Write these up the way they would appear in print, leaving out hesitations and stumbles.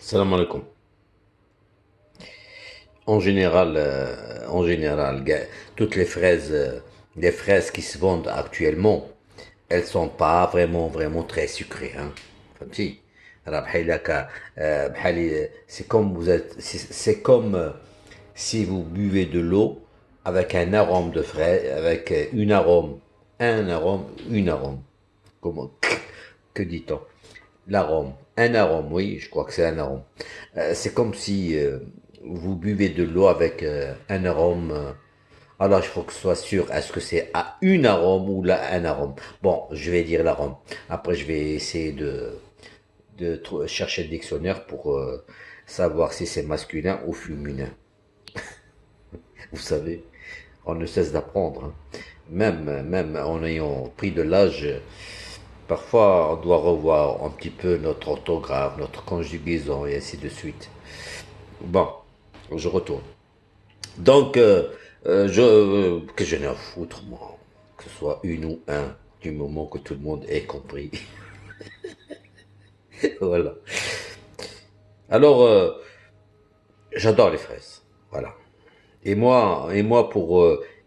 Salam alaikum. En général, toutes les fraises qui se vendent actuellement, elles sont pas vraiment très sucrées, hein. فهمتي؟ راه بحال هكا، c'est comme si vous buvez de l'eau avec un arôme de fraise, avec une arôme. Comment, que dit-on? L'arôme. Un arôme, oui, je crois que c'est un arôme. C'est comme si vous buvez de l'eau avec un arôme. Alors, il faut que ce soit sûr, est-ce que c'est à une arôme ou là un arôme? Bon, je vais dire l'arôme. Après, je vais essayer de chercher le dictionnaire pour savoir si c'est masculin ou féminin. Vous savez, on ne cesse d'apprendre, hein. Même en ayant pris de l'âge, parfois on doit revoir un petit peu notre orthographe, notre conjugaison et ainsi de suite. Bon, je retourne. Donc, que je n'ai à foutre, moi, que ce soit une ou un, du moment que tout le monde ait compris. Voilà. Alors, j'adore les fraises. Voilà. Et moi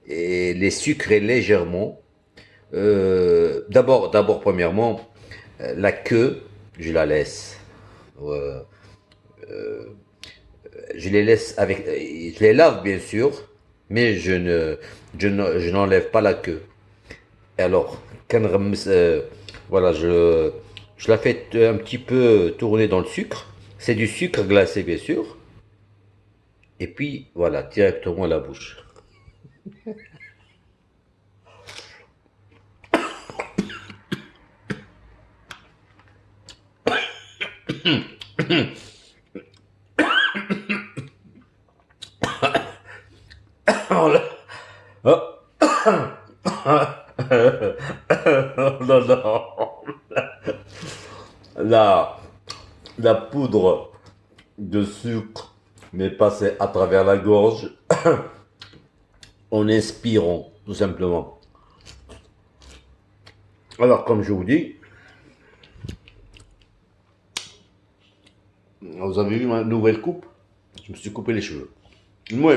et les sucrer légèrement. Premièrement, la queue, je la laisse. Euh, je les lave bien sûr, mais je n'enlève pas la queue. Et alors, voilà, je la fais un petit peu tourner dans le sucre. C'est du sucre glacé, bien sûr. Et puis, voilà, directement à la bouche. Oh là, non, non. La, la poudre de sucre m'est passée à travers la gorge en inspirant, tout simplement. Alors, comme je vous dis, vous avez vu ma nouvelle coupe? Je me suis coupé les cheveux. Moi,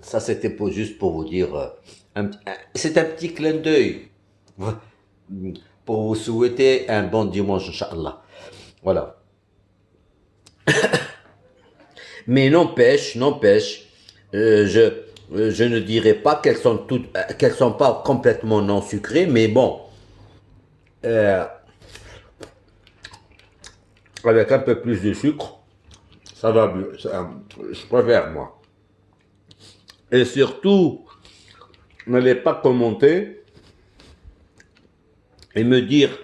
ça c'était juste pour vous dire, c'est un petit clin d'œil pour vous souhaiter un bon dimanche, Inch'Allah. Voilà. Mais n'empêche, je ne dirais pas qu'elles sont pas complètement non sucrées, mais bon, euh, avec un peu plus de sucre, ça va mieux. Je préfère moi. Et surtout, n'allez pas commenter et me dire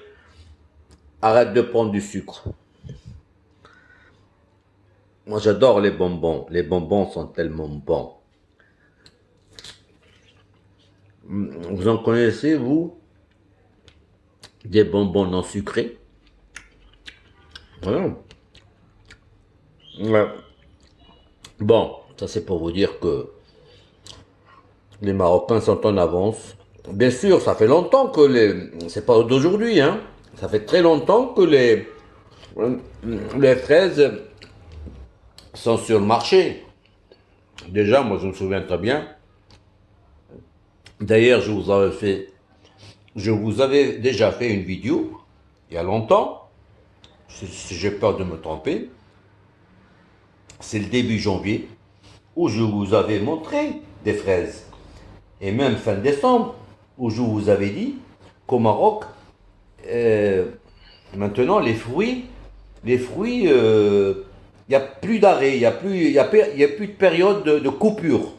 arrête de prendre du sucre. Moi, j'adore les bonbons. Les bonbons sont tellement bons. Vous en connaissez, vous, des bonbons non sucrés? Voilà. Ouais. Bon, ça c'est pour vous dire que les Marocains sont en avance. Bien sûr, ça fait longtemps que c'est pas d'aujourd'hui, hein. Ça fait très longtemps que les fraises sont sur le marché. Déjà, moi je me souviens très bien. D'ailleurs, je vous avais déjà fait une vidéo il y a longtemps. Si j'ai peur de me tromper, c'est le début janvier où je vous avais montré des fraises. Et même fin décembre où je vous avais dit qu'au Maroc, euh, maintenant les fruits, il n'y a plus d'arrêt, il y a plus de période de coupure.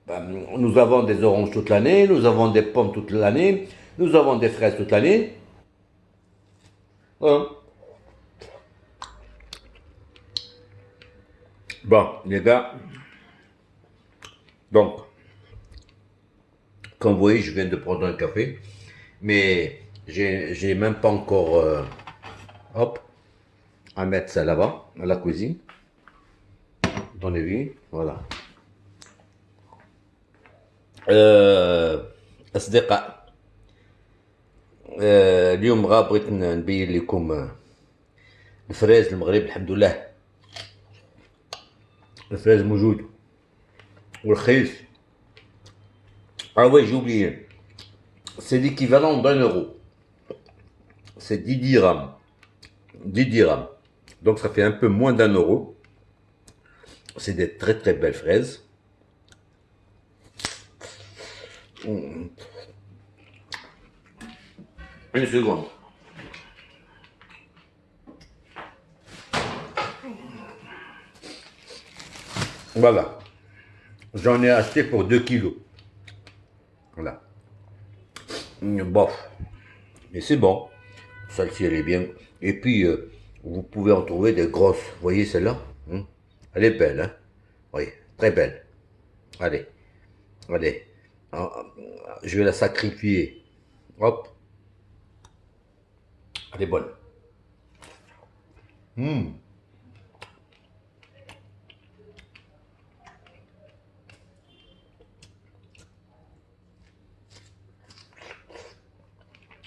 Ben, nous avons des oranges toute l'année, nous avons des pommes toute l'année, nous avons des fraises toute l'année. Hein. Bon, les gars, donc, comme vous voyez, je viens de prendre un café, mais j'ai même pas encore, hop, à mettre ça là-bas, à la cuisine, dans les vies, voilà. أصدقاء، اليوم بغيت نبين لكم الفراز المغرب الحمد لله، الفراز موجود ورخيص. Ah ouais, j'ai oublié. C'est l'équivalent d'1 euro. C'est 10 dirhams. 10 dirhams. Donc ça fait un peu moins d'1 euro. C'est des très très belles fraises. Une seconde. Voilà. J'en ai acheté pour 2 kilos. Voilà. Bof. Mais c'est bon. Celle-ci, elle est bien. Et puis, vous pouvez en trouver des grosses. Vous voyez celle-là, hein? Elle est belle, hein? Oui, très belle. Allez, allez. Ah, je vais la sacrifier. Hop. Elle est bonne. Mmh.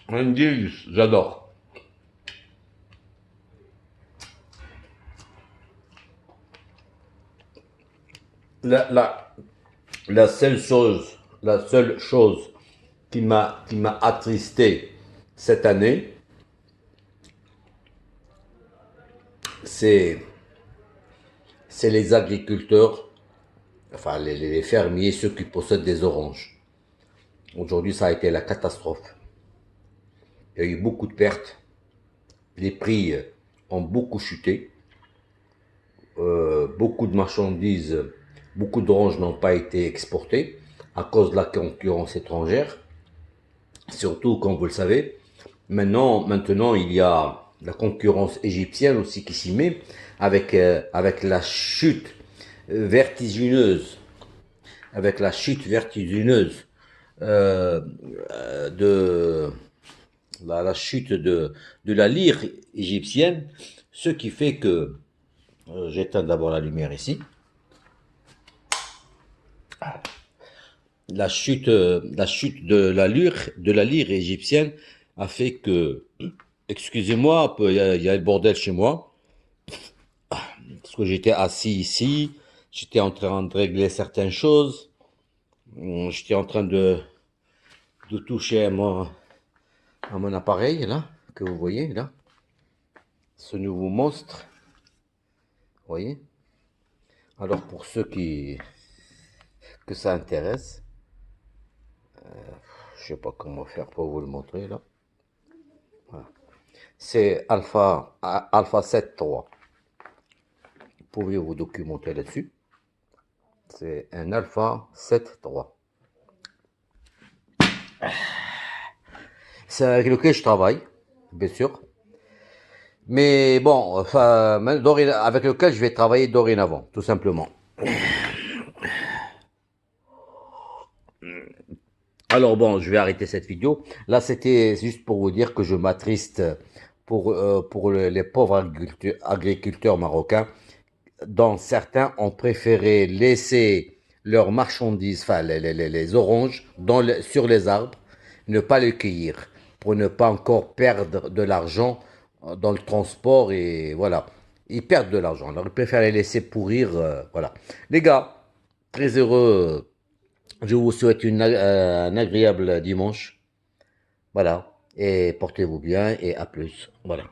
Un délice, j'adore. La, la, la seule chose qui m'a attristé cette année, c'est c'est les agriculteurs, enfin les fermiers, ceux qui possèdent des oranges. Aujourd'hui, ça a été la catastrophe. Il y a eu beaucoup de pertes. Les prix ont beaucoup chuté. Beaucoup de marchandises, beaucoup d'oranges n'ont pas été exportées à cause de la concurrence étrangère. Surtout, comme vous le savez, maintenant il y a la concurrence égyptienne aussi qui s'y met avec la chute vertigineuse, avec la chute vertigineuse euh, de la chute de la lire égyptienne, ce qui fait que j'éteins d'abord la lumière ici. La chute de la lire égyptienne a fait que, excusez-moi, il y a le bordel chez moi, parce que j'étais assis ici, j'étais en train de régler certaines choses, j'étais en train de toucher à mon appareil, là, que vous voyez, là, ce nouveau monstre, vous voyez. Alors, pour ceux que ça intéresse, je sais pas comment faire pour vous le montrer, là. Voilà. C'est Alpha 7.3. Vous pouvez vous documenter là-dessus. C'est un Alpha 7.3. C'est avec lequel je travaille, bien sûr. Mais bon, enfin, avec lequel je vais travailler dorénavant, tout simplement. Alors bon, je vais arrêter cette vidéo. Là, c'était juste pour vous dire que je m'attriste pour les pauvres agriculteurs marocains, dont certains ont préféré laisser leurs marchandises, enfin les oranges, sur les arbres, ne pas les cueillir, pour ne pas encore perdre de l'argent dans le transport et voilà. Ils perdent de l'argent, alors ils préfèrent les laisser pourrir, voilà. Les gars, très heureux, je vous souhaite un agréable dimanche, voilà, et portez-vous bien et à plus, voilà.